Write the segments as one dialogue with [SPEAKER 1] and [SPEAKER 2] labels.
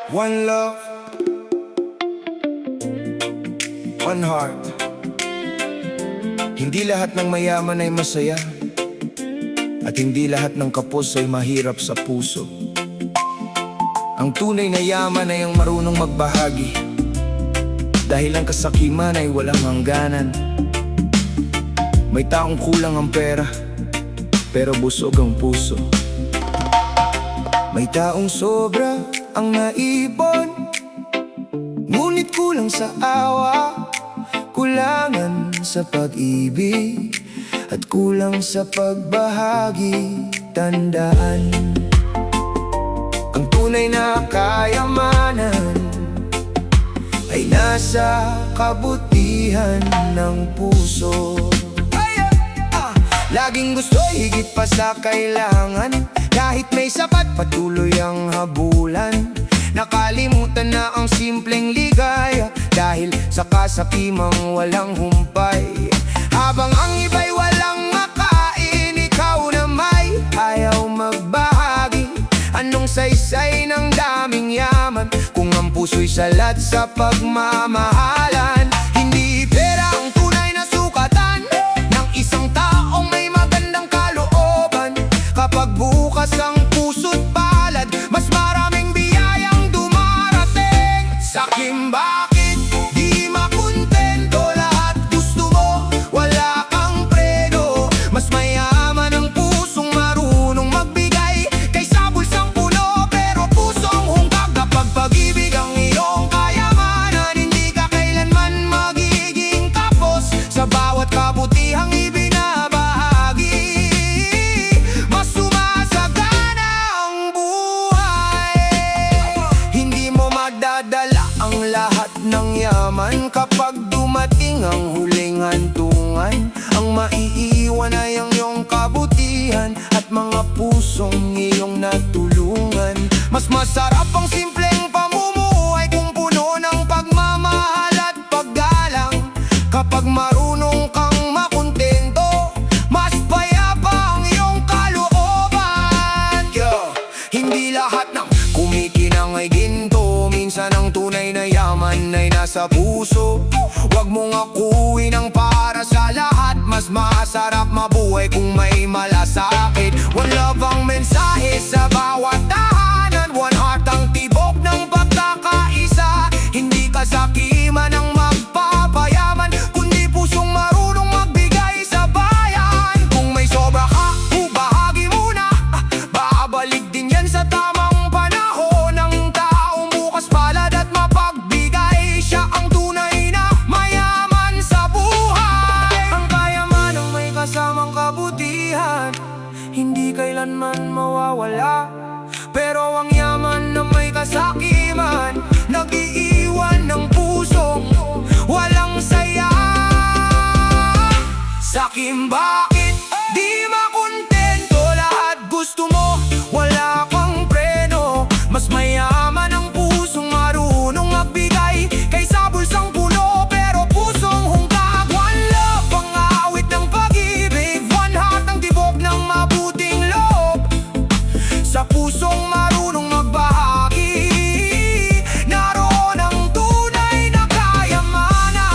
[SPEAKER 1] One love, one heart. Hindi lahat ng mayaman ay masaya, at hindi lahat ng kapos ay mahirap sa puso. Ang tunay na yaman ay ang marunong magbahagi, dahil ang kasakiman ay walang hangganan. May taong kulang ang pera, pero busog ang puso. May taong sobra ang naipon, ngunit kulang sa awa. Kulangan sa pag-ibig at kulang sa pagbahagi. Tandaan, ang tunay na kayamanan ay nasa kabutihan ng puso. Laging gusto'y higit pa sa kailangan, kahit may sapat patuloy ang habulan. Nakalimutan na ang simpleng ligaya, dahil sa kasakimang walang humpay. Habang ang iba'y walang makain, ikaw na may ayaw magbahagi. Anong saysay ng daming yaman, kung ang puso'y salat sa pagmamahalan? Hindi pera ang tunay na sukatan ng isang taong may magandang kalooban. Kapag bukas ang puso't palad, mas maraming biyayang dumarating. Sakim, bakit di makontento? Lahat gusto mo, wala kang preno. Mas mayaman ang pusong marunong magbigay, kaysa bulsang puno pero pusong hungkag. Kapag pag-ibig ang iyong kayamanan, hindi ka kailanman magiging kapos. Sa bawat kabutihang ibinabahagi, mas sumasagana ang buhay. Hindi mo madadala ang lahat ng yaman, kapag dumating ang huling hantungan. Ang maiiwan ay ang iyong kabutihan at mga pusong iyong natulungan. Mas masarap ang simpleng pamumuhay kung puno ng pagmamahal at paggalang. Kapag marunong kang makontento, mas payapa ang iyong kalooban. Hindi lahat ng kumikinang ay ginto, minsan ang tunay na yaman ay nasa puso. Huwag mong akuin ang para sa lahat, mas masarap mabuhay kung may malasakit. One love ang mensahe sa bawat tahanan, one heart ang tibok ng pagkakaisa. Hindi kasakiman ang magpapayaman, kundi pusong marunong magbigay sa bayan. Kung may sobra ka, bahagi muna, babalik din yan sa tamang panahon. Ng taong bukas palad at mapagbigay, siya ang tunay na mayaman sa buhay. Ang kayamanang may kasamang kabutihan, hindi kailanman mawawala. Pero ang yaman na may kasakiman, nag-iiwan ng pusong walang saya. Sakim, bakit di makontento? Lahat gusto mo, wala kang preno. Mas mayaman ang pusong marunong magbigay, kaysa bulsang puno pero pusong hungkag. One love ang awit ng pag-ibig, one heart ang tibok ng mabuting loob. Sa pusong marunong magbahagi, naroon ang tunay na kayamanan.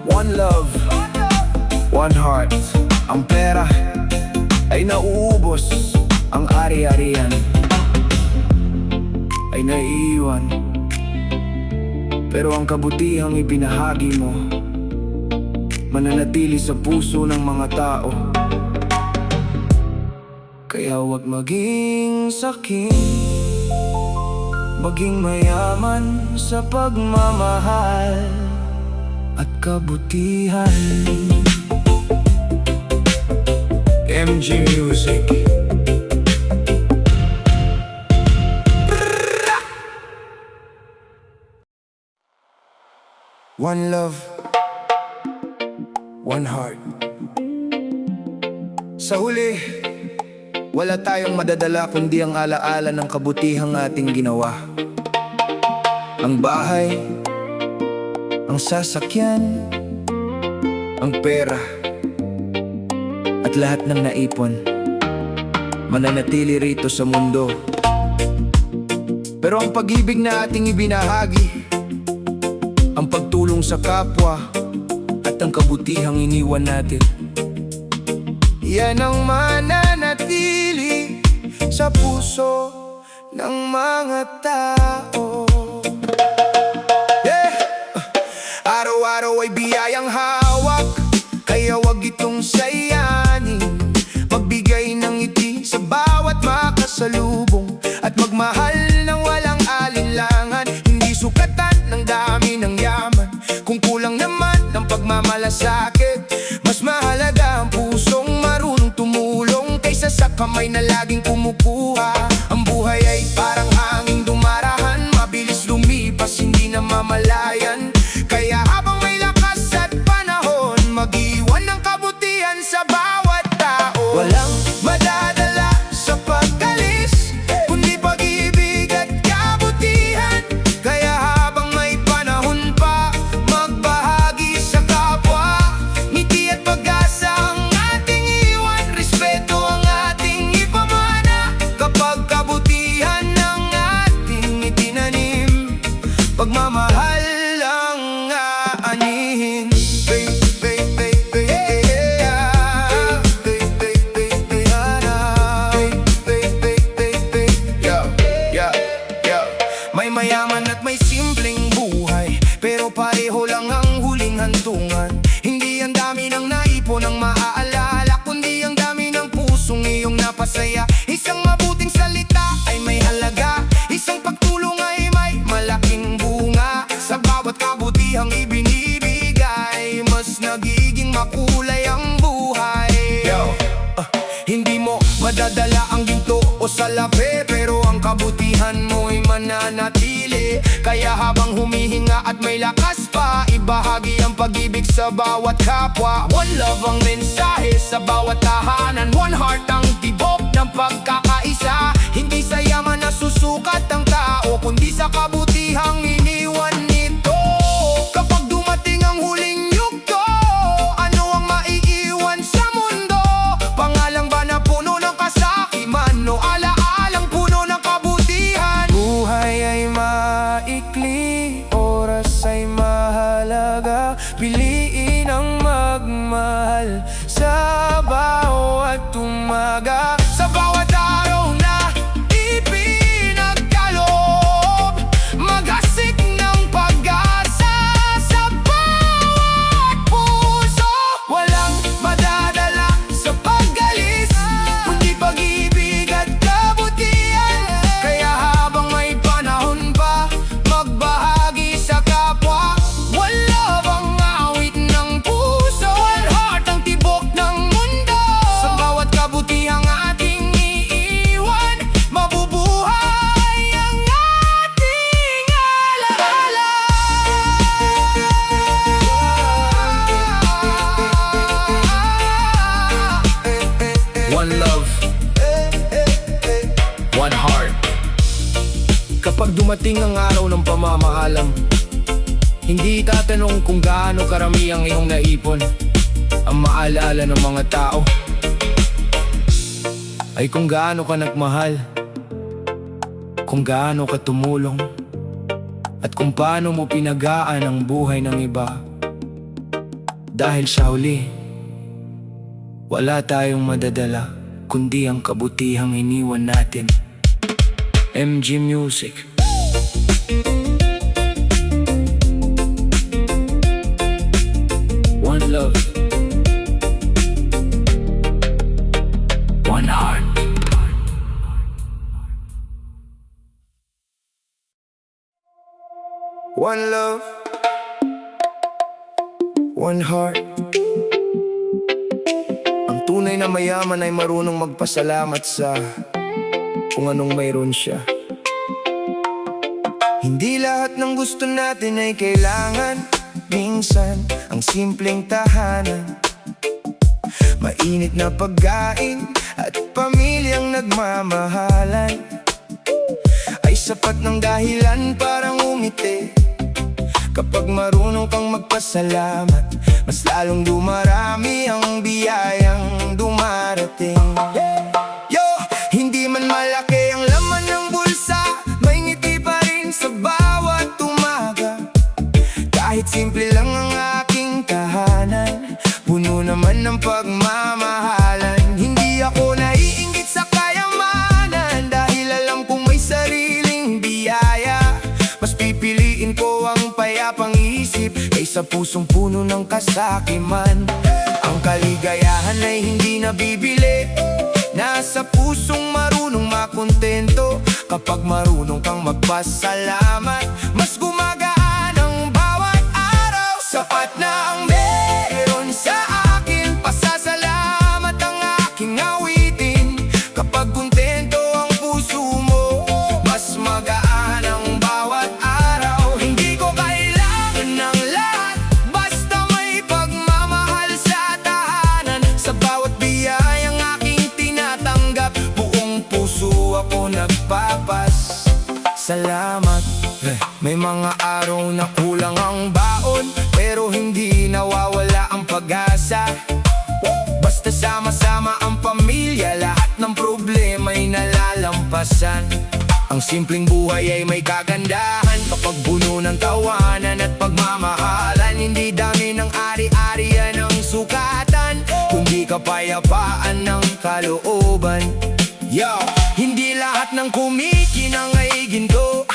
[SPEAKER 1] One love, one heart. Ang pera ay nauubos, ang ari-arian ay naiiwan, pero ang kabutihang ibinahagi mo mananatili sa puso ng mga tao. Kaya huwag maging sakim, maging mayaman sa pagmamahal at kabutihan. MG Music. One love, one heart. Sa huli, wala tayong madadala kundi ang alaala ng kabutihang ating ginawa. Ang bahay, ang sasakyan, ang pera, at lahat ng naipon mananatili rito sa mundo. Pero ang pag-ibig na ating ibinahagi, ang pagtulong sa kapwa, at ang kabutihang iniwan natin, yan ang mananatili sa puso ng mga tao. Araw-araw ay biyayang hawak, kaya wag itong sayanin. Magbigay ng ngiti sa bawat makasalubong, at magmahal ng walang alinlangan. Hindi sukatan ng dami ng yaman, kung kulang naman ng pagmamalasakit. Mas mahalaga ang pusong marunong tumulong, kaysa sa kamay na laging kumukuha. Ang buhay ay parang hanging dumarahan, mabilis lumipas, hindi na mamalayan. Kaya habang may lakas at panahon, mag-iwan ng kabutihan sa bawat tao. Walang madadala sa pagkalis, kundi pag-ibig at kabutihan. Kaya habang may panahon pa, magbahagi sa kapwa. Ngiti at pag-asa ang ating iwan, respeto ang ating ipamana. Kapag kabutihan ng ating itinanim, pagmamahal ang aanihin. May mayaman at may simpleng buhay, pero pareho lang ang huling hantungan. Hindi ang dami ng naipon ang maaalala, kundi ang dami ng pusong iyong napasaya. Isang mabuting salita ay may halaga, isang pagtulong ay may malaking bunga. Sa bawat kabutihang ibinibigay, mas nagiging makulay ang buhay. Hindi mo madadala ang ginto o salapi, pero ang kabutihan mo'y mananatili. Kaya habang humihinga at may lakas pa, ibahagi ang pag-ibig sa bawat kapwa. One love ang mensahe sa bawat tahanan, one heart ang tibok ng pagkakaisa. Hindi sa yaman na susukat ang tao, kundi sa kabutihang iniwan nito. Kapag dumating ang huling yugto, ano ang maiiwan sa mundo? Pangalang ba na puno ng kasakiman, o alaalang puno ng kabutihan? Buhay ay maikli, oras ay mahalaga. Piliin ang magmahal sa bawat umaga, sa bawat araw na ipinagkaloob. Maghasik ng pag-asa sa bawat puso. Walang madadala sa pag-alis, kundi pag-ibig at kabutihan. Kaya habang may panahon pa, magbahagi sa kapwa. One love ang awit ng puso, one heart ang tibok ng mundo. Sa bawat kabutihang ating iiwan, mabubuhay ang ating alaala. One love, one heart. Kapag dumating ang araw ng pamamahalang, hindi tatanong kung gaano karami ang iyong naipon. Ang maalala ng mga tao ay kung gaano ka nagmahal, kung gaano ka tumulong, at kung paano mo pinagaan ang buhay ng iba. Dahil sa huli, wala tayong madadala, kundi ang kabutihang iniwan natin. MG Music. One love, one heart. One love, one heart. Ang tunay na mayaman ay marunong magpasalamat sa kung anong mayroon siya. Hindi lahat ng gusto natin ay kailangan. Minsan, ang simpleng tahanan, mainit na pagkain at pamilyang nagmamahalan ay sapat ng dahilan para ngumiti. Kapag marunong kang magpasalamat, mas lalong dumarami ang biyayang dumarating. Yo, sa pusong puno ng kasakiman. Ang kaligayahan ay hindi nabibili, nasa pusong marunong makontento. Kapag marunong kang magpasalamat, mas gumagaan ang bawat araw. Sapat na ang meron sa akin, pasasalamat ang aking awitin. Kapag kontento ang puso mo, mas magaan ang bawat araw. Hindi ko kailangan ng lahat, basta may pagmamahal sa tahanan. Sa bawat biyayang aking tinatanggap, buong puso ako nagpapas. Salamat. May mga araw na kulang ang baon, pero hindi nawawala ang pag-asa. Basta sama-sama ang pamilya, lahat ng problema'y nalalampasan. Ang simpleng buhay ay may kagandahan kapag puno ng tawanan at pagmamahalan. Hindi dami ng ari-arian ang sukatan, kundi kapayapaan ng kalooban. Yo! Hindi lahat ng kumikinang ay ginto,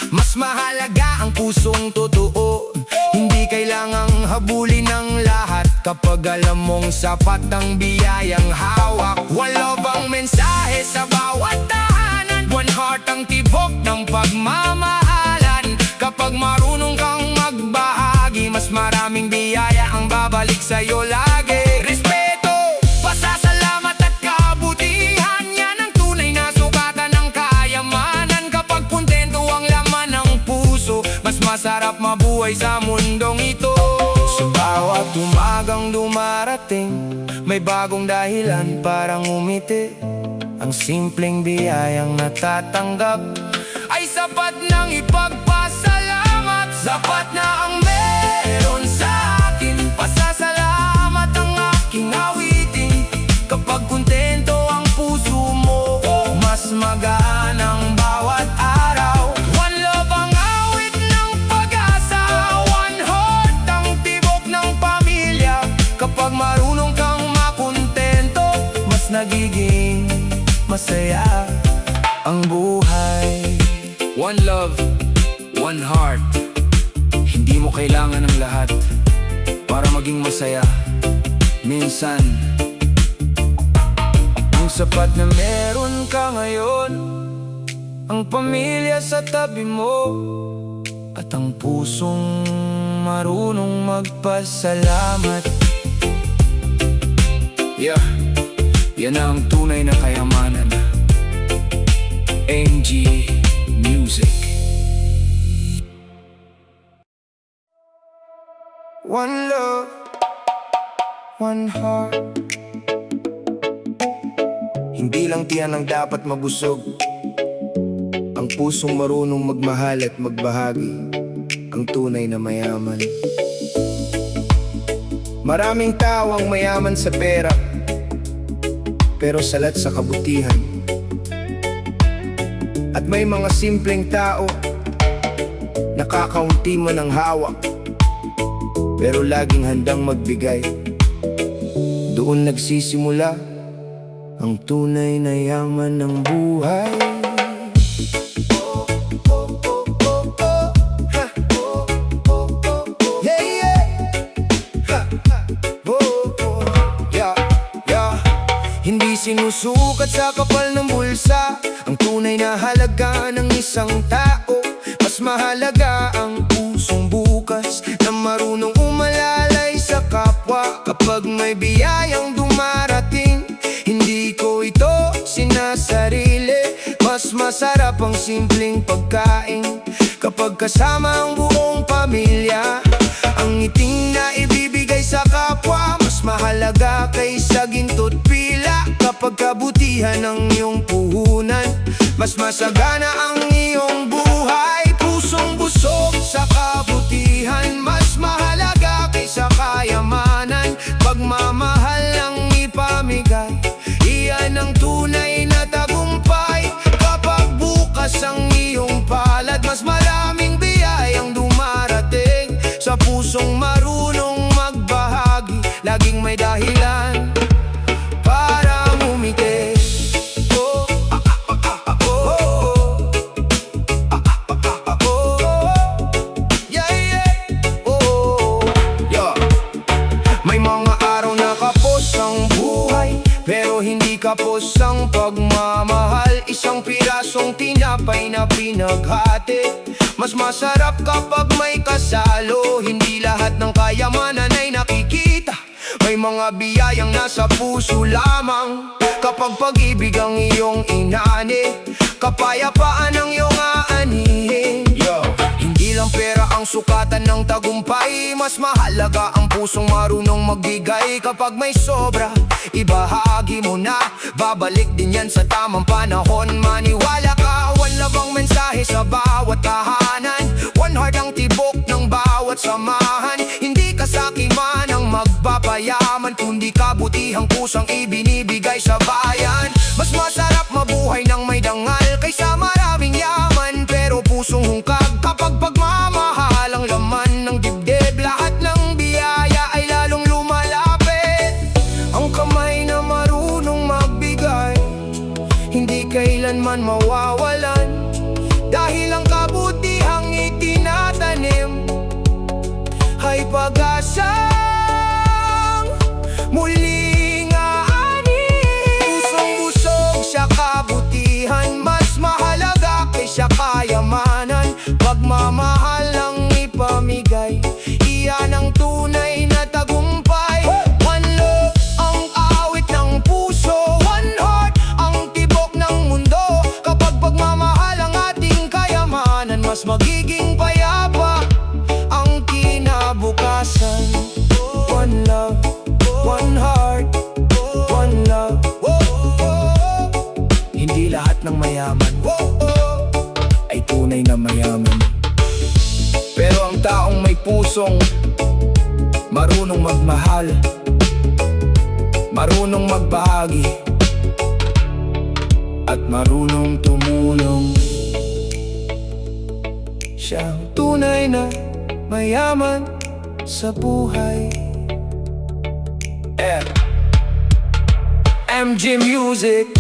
[SPEAKER 1] mas mahalaga ang pusong totoo. Hindi kailangang habulin ng lahat kapag alam mong sapat ang biyayang hawak. Wala bang mensahe sa bawat tahanan, one heart ang tibok ng pagmamahalan. Kapag marunong kang magbahagi, mas maraming biyaya ang babalik sa'yo lagi. Respeto, pasasalamat at kabutihan, yan ang tunay na sukatan ng kayamanan. Kapag kontento ang laman ng puso, mas masarap mabuhay sa mundong ito. Sa bawat umagang dumarating, may bagong dahilan para ngumiti. Ang simpleng biyayang natatanggap ay sapat ng ipagpasalamat. Sapat na ang meron sa akin, pasasalamat ang aking awitin. Kapag kontento ang puso mo, mas magaan ang bawat araw. One love ang awit ng pag-asa, one heart ang tibok ng pamilya. Kapag marunong kang makontento, mas nagiging masaya ang buhay. One love, one heart. Hindi mo kailangan ng lahat para maging masaya. Minsan, ang sapat na meron ka ngayon, ang pamilya sa tabi mo, at ang pusong marunong magpasalamat. Yeah, yan ang tunay na kayamanan. MG Music. One love, one heart. Hindi lang tiyan ang dapat mabusog, ang pusong marunong magmahal at magbahagi, ang tunay na mayaman. Maraming tao ang mayaman sa pera, pero salat sa kabutihan. At may mga simpleng tao, nakakaunti man ang hawak, pero laging handang magbigay. Doon nagsisimula ang tunay na yaman ng buhay. Hindi sinusukat sa kapal ng bulsa ang tunay na halaga ng isang tao. Mas mahalaga ang pusong bukas na marunong umalalay sa kapwa. Kapag may biyayang dumarating, hindi ko ito sinasarili. Mas masarap ang simpleng pagkain kapag kasama ang buong pamilya. Ang ngiting na ibibigay sa kapwa, mas mahalaga kaysa ginto't pila. Kapag kabutihan ang iyong puhunan, mas masagana ang iyong buhay. Pusong busog sa kabutihan, mas mahalaga kaysa kayamanan. Pagmamahal ang ipamigay, iyan ang tunay na tagumpay. Kapag bukas ang iyong palad, mas maraming biyayang dumarating. Sa pusong marunong magbahagi, laging may dahilan para ngumiti. Diyos ang pagmamahal, isang pirasong tinapay na pinaghati. Mas masarap kapag may kasalo, hindi lahat ng kayamanan ay nakikita. May mga biyayang nasa puso lamang. Kapag pag-ibig ang iyong inani, kapayapaan ang iyong aanihin. Hindi lang pera ang sukatan ng tagumpay, mas mahalaga ang pusong marunong magbigay. Kapag may sobra, ibahagi mo na, babalik din yan sa tamang panahon. Maniwala ka, one love ang mensahe sa bawat tahanan. One heart ang tibok ng bawat samahan. Hindi kasakiman ang magpapayaman, kundi kabutihang pusang ibinibigay sa bayan. Mas masarap mabuhay ng may dangal kaysa maraming yaman, pero pusong hungkag kapag pagmamahal ang laman ng dibdib. Lahat ng biyaya ay lalong lumalapit. Ang kamay na marunong magbigay, hindi kailanman mawawalan. Dahil ang kabutihang itinatanim ay pag-asang muling aanin. Pusong-busog sa kabutihan, mas mahalaga kaysa kayamanan. Pagmamahal ang ipamigay, iyan ang tunay na tagumpay. One love ang awit ng puso, one heart ang tibok ng mundo. Kapag pagmamahal ang ating kayamanan, mas magiging payapa ang kinabukasan. One love, one heart, one love. Hindi lahat ng mayaman ay tunay na mayaman, pero ang taong may pusong marunong magmahal, marunong magbahagi, at marunong tumulong, siyang tunay na mayaman sa buhay. MG Music.